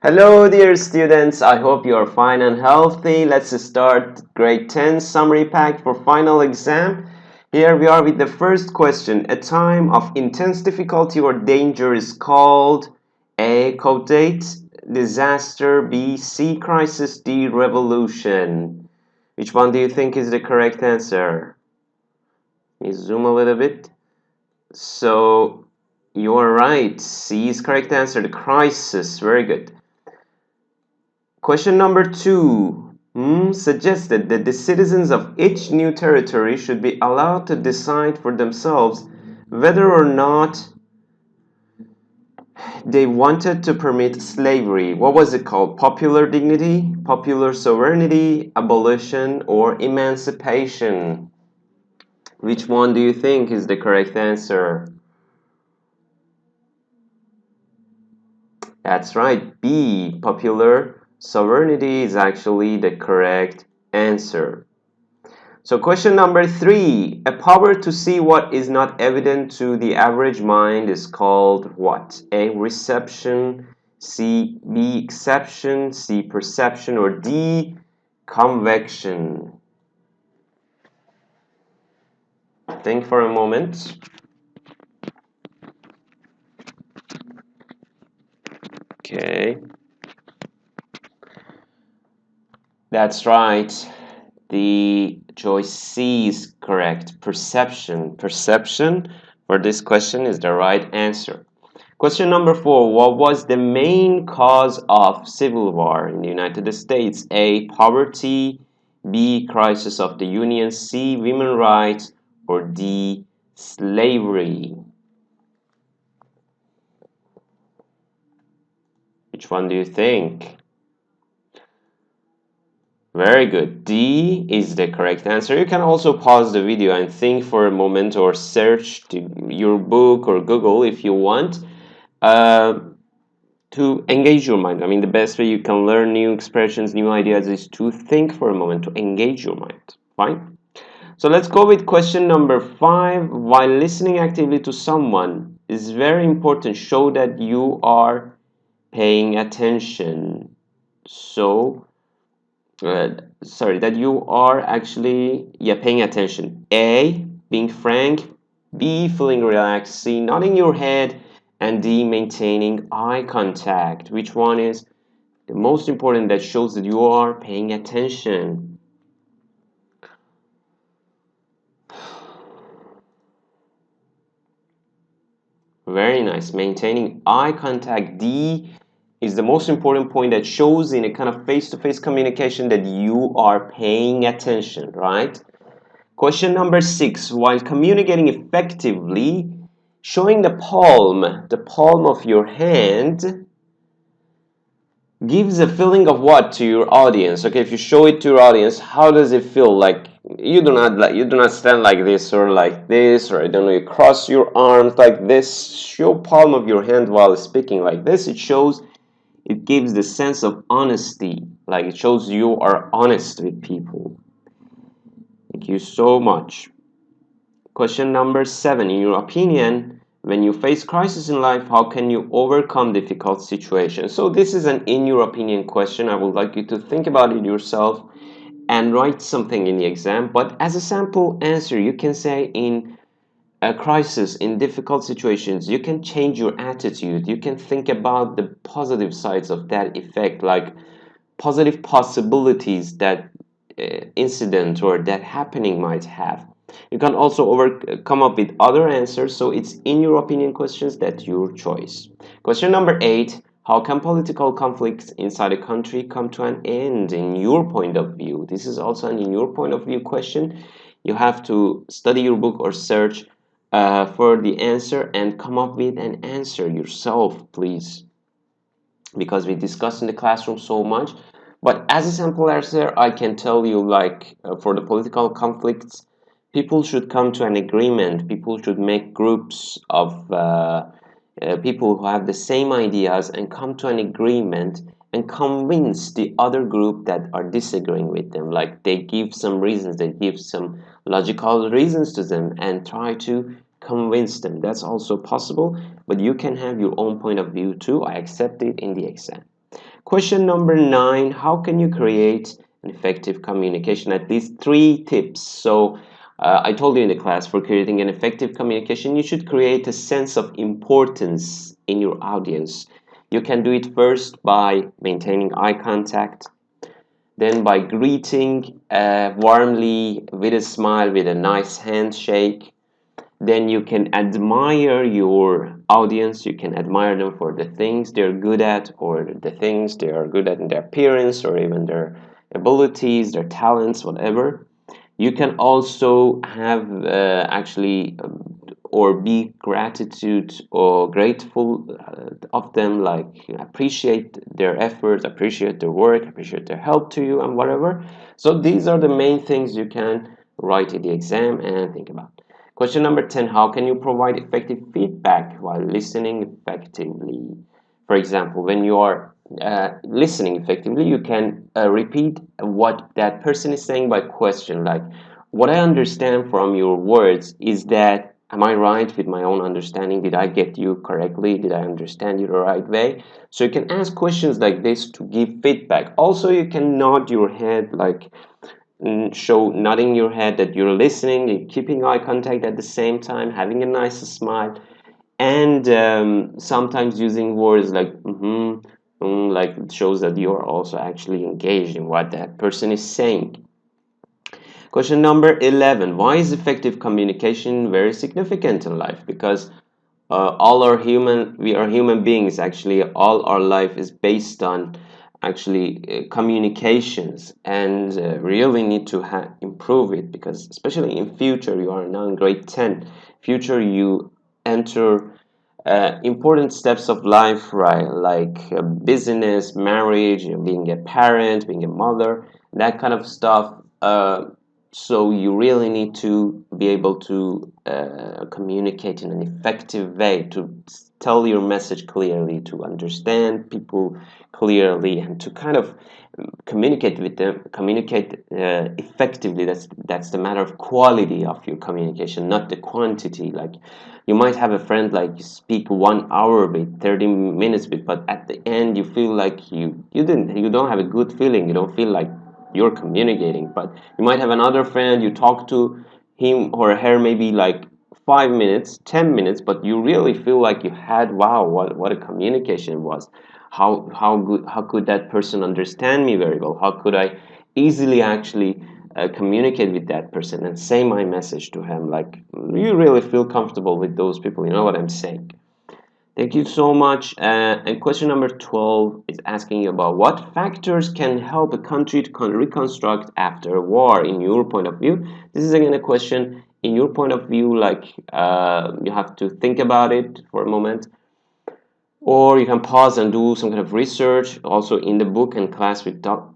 Hello, dear students. I hope you are fine and healthy. Let's start grade 10 summary pack for final exam. Here we are with the first question. A time of intense difficulty or danger is called A. Code date, disaster, B. Sea crisis, D. Revolution. Which one do you think is the correct answer? Let me zoom a little bit. So, you're right. C is correct answer. The crisis. Very good. Question number 2 suggested that the citizens of each new territory should be allowed to decide for themselves whether or not they wanted to permit slavery. What was it called? Popular dignity, popular sovereignty, abolition, or emancipation? Which one do you think is the correct answer? That's right, B. Popular sovereignty is actually the correct answer. So question number 3, a power to see what is not evident to the average mind is called what? A. Reception, B. Exception, C. Perception, or D. Convection. Think for a moment. Okay. That's right. The choice C is correct. Perception. Perception for this question is the right answer. Question number 4. What was the main cause of civil war in the United States? A. Poverty, B. Crisis of the Union, C. Women's rights, or D. Slavery. Which one do you think? Very good. D is the correct answer. You can also pause the video and think for a moment or search your book or Google if you want. To engage your mind. I mean, the best way you can learn new expressions, new ideas is to think for a moment, to engage your mind. Fine? So let's go with question number 5. While listening actively to someone is very important, show that you are paying attention. So, that you are actually, paying attention. A, being frank. B, feeling relaxed. C, nodding your head. And D, maintaining eye contact. Which one is the most important that shows that you are paying attention? Very nice. Maintaining eye contact. D is the most important point that shows in a kind of face-to-face communication that you are paying attention, right? Question number 6. While communicating effectively, showing the palm of your hand gives a feeling of what to your audience? Okay, if you show it to your audience, how does it feel? Like you do not stand like this, or I don't know, you cross your arms like this. Show palm of your hand while speaking like this. It gives the sense of honesty, like it shows you are honest with people. Thank you so much. Question number 7. In your opinion, when you face crisis in life, how can you overcome difficult situations? So this is an in your opinion question. I would like you to think about it yourself and write something in the exam. But as a sample answer, you can say in a crisis, in difficult situations, you can change your attitude. You can think about the positive sides of that effect, like positive possibilities that incident or that happening might have. You can also come up with other answers, so it's in your opinion questions, that's your choice. Question number 8. How can political conflicts inside a country come to an end in your point of view? This is also an in your point of view question. You have to study your book or search for the answer and come up with an answer yourself, please, because we discussed in the classroom so much. But as a sample answer, I can tell you, like, for the political conflicts, people should come to an agreement. People should make groups of people who have the same ideas and come to an agreement and convince the other group that are disagreeing with them. Like, they give some reasons, they give some logical reasons to them and try to convince them. That's also possible, but you can have your own point of view too. I accept it in the exam. Question number 9, how can you create an effective communication? At least 3 tips. So I told you in the class, for creating an effective communication, you should create a sense of importance in your audience. You can do it first by maintaining eye contact, then by greeting warmly with a smile, with a nice handshake. Then you can admire your audience. You can admire them for the things they're good at, or the things they are good at in their appearance, or even their abilities, their talents, whatever. You can also have or be gratitude or grateful of them, like appreciate their efforts, appreciate their work, appreciate their help to you, and whatever. So these are the main things you can write in the exam and think about. Question number 10, how can you provide effective feedback while listening effectively? For example, when you are listening effectively, you can repeat what that person is saying by question, like, what I understand from your words is that, am I right with my own understanding? Did I get you correctly? Did I understand you the right way? So you can ask questions like this to give feedback. Also, you can nod your head, like show nodding your head that you're listening, you're keeping eye contact at the same time, having a nice smile, and sometimes using words like like it shows that you're also actually engaged in what that person is saying. Question number 11, why is effective communication very significant in life? Because we are human beings. Actually, all our life is based on actually communications, and really need to improve it, because especially in future, you are now in grade 10, future you enter important steps of life, right? Like business, marriage, being a parent, being a mother, that kind of stuff. So you really need to be able to communicate in an effective way, to tell your message clearly, to understand people clearly, and to kind of communicate with them, communicate effectively. That's the matter of quality of your communication, not the quantity. Like, you might have a friend, like, you speak 1 hour with 30 minutes with, but at the end you feel like you don't have a good feeling, you don't feel like you're communicating. But you might have another friend, you talk to him or her maybe like 5 minutes, 10 minutes, but you really feel like you had, wow, what a communication was. How could that person understand me very well? How could I easily actually communicate with that person and say my message to him? Like, you really feel comfortable with those people, you know what I'm saying? Thank you so much. And question number 12 is asking you about what factors can help a country to reconstruct after a war, in your point of view. This is again a question in your point of view, like you have to think about it for a moment, or you can pause and do some kind of research. Also in the book and class we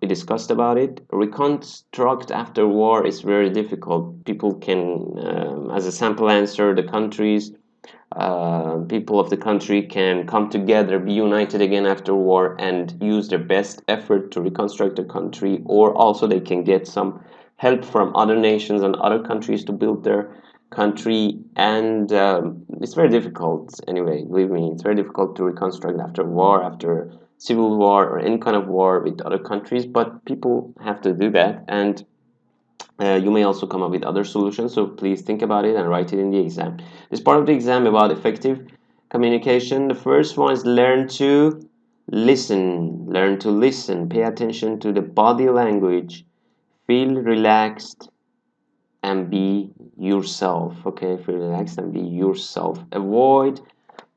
discussed about it. Reconstruct after war is very difficult. People can, as a sample answer, the countries, people of the country can come together, be united again after war, and use their best effort to reconstruct the country. Or also they can get some help from other nations and other countries to build their country. And it's very difficult, anyway, believe me, it's very difficult to reconstruct after war, after civil war or any kind of war with other countries, but people have to do that. And you may also come up with other solutions, so please think about it and write it in the exam. This part of the exam about effective communication. The first one is learn to listen. Learn to listen. Pay attention to the body language. Feel relaxed and be yourself. Okay, feel relaxed and be yourself. Avoid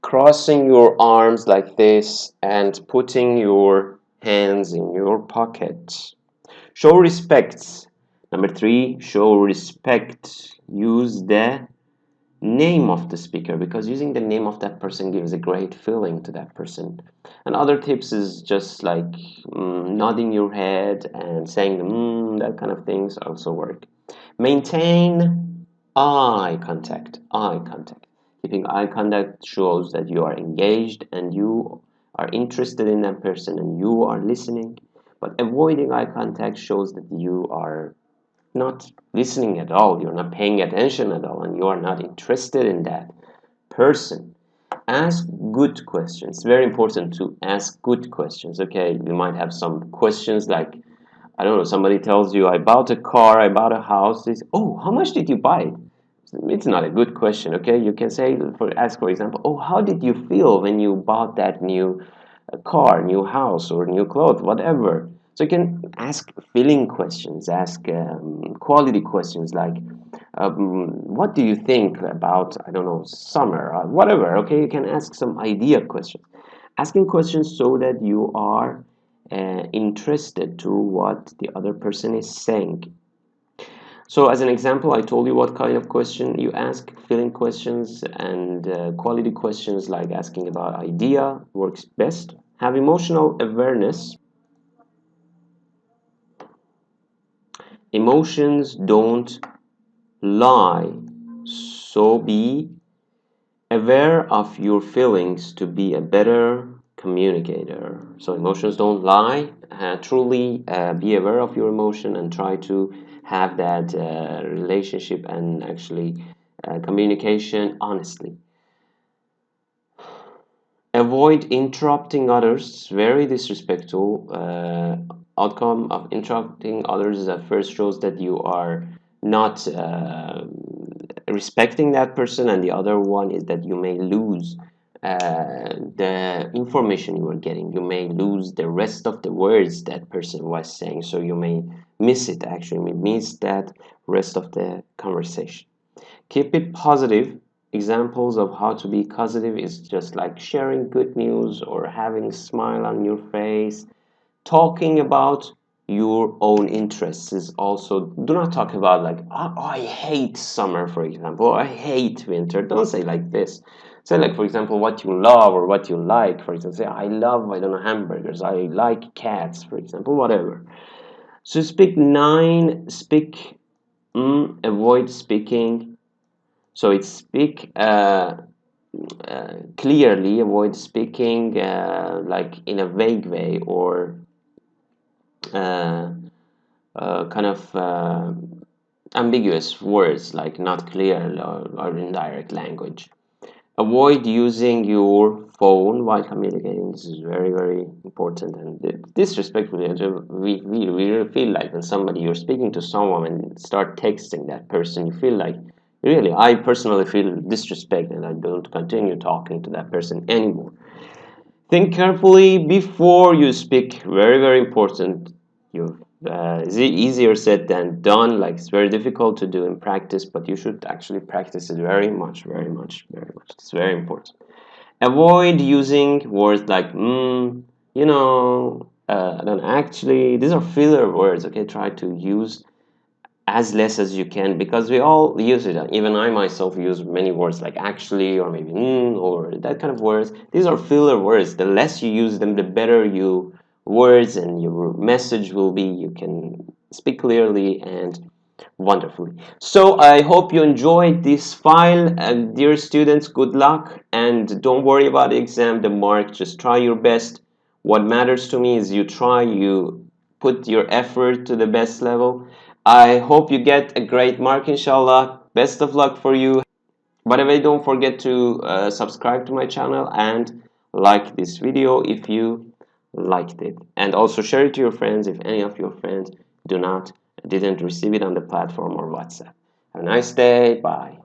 crossing your arms like this and putting your hands in your pockets. Show respect. Number 3, show respect. Use the name of the speaker, because using the name of that person gives a great feeling to that person. And other tips is just like nodding your head and saying that kind of things also work. Maintain eye contact. Eye contact. Keeping eye contact shows that you are engaged and you are interested in that person and you are listening. But avoiding eye contact shows that you are not listening at all, you're not paying attention at all, and you are not interested in that person. Ask good questions. Very important to ask good questions. Okay, you might have some questions like, I don't know, somebody tells you, I bought a car, I bought a house. They say, oh, how much did you buy it? It's not a good question. Okay, you can say, ask for example, oh, how did you feel when you bought that new car, new house, or new clothes, whatever. So you can ask feeling questions, ask quality questions like, what do you think about, I don't know, summer, or whatever. Okay, you can ask some idea questions. Asking questions so that you are interested to what the other person is saying. So as an example, I told you what kind of question you ask, feeling questions and quality questions like asking about idea works best. Have emotional awareness. Emotions don't lie, so be aware of your feelings to be a better communicator. So emotions don't lie. Truly be aware of your emotion and try to have that relationship and actually communication honestly. Avoid interrupting others. Very disrespectful. Outcome of interrupting others is at first shows that you are not respecting that person, and the other one is that you may lose the information you are getting. You may lose the rest of the words that person was saying, so you may miss it. Actually, you may miss that rest of the conversation. Keep it positive. Examples of how to be positive is just like sharing good news or having a smile on your face. Talking about your own interests is also, do not talk about like, oh, I hate summer, for example, or I hate winter. Don't say like this. Say like, for example, what you love or what you like. For example, say, I love, I don't know, hamburgers. I like cats, for example, whatever. So speak nine, speak, avoid speaking. So it's speak clearly, avoid speaking like in a vague way or uh, kind of ambiguous words like not clear or indirect language. Avoid using your phone while communicating. This is very, very important and disrespectfully. We really feel like when somebody you're speaking to someone and start texting that person, you feel like really. I personally feel disrespect and I don't continue talking to that person anymore. Think carefully before you speak. Very, very important. You It's easier said than done. Like it's very difficult to do in practice, but you should actually practice it very much, very much, very much. It's very important. Avoid using words like I don't actually. These are filler words. Okay, try to use as less as you can because we all use it. Even I myself use many words like actually or maybe or that kind of words. These are filler words. The less you use them, the better your words and your message will be. You can speak clearly and wonderfully. So I hope you enjoyed this file. And dear students, good luck and don't worry about the exam, the mark. Just try your best. What matters to me is you try, you put your effort to the best level. I hope you get a great mark, inshallah. Best of luck for you. By the way, don't forget to subscribe to my channel and like this video if you liked it. And also share it to your friends if any of your friends didn't receive it on the platform or WhatsApp. Have a nice day. Bye.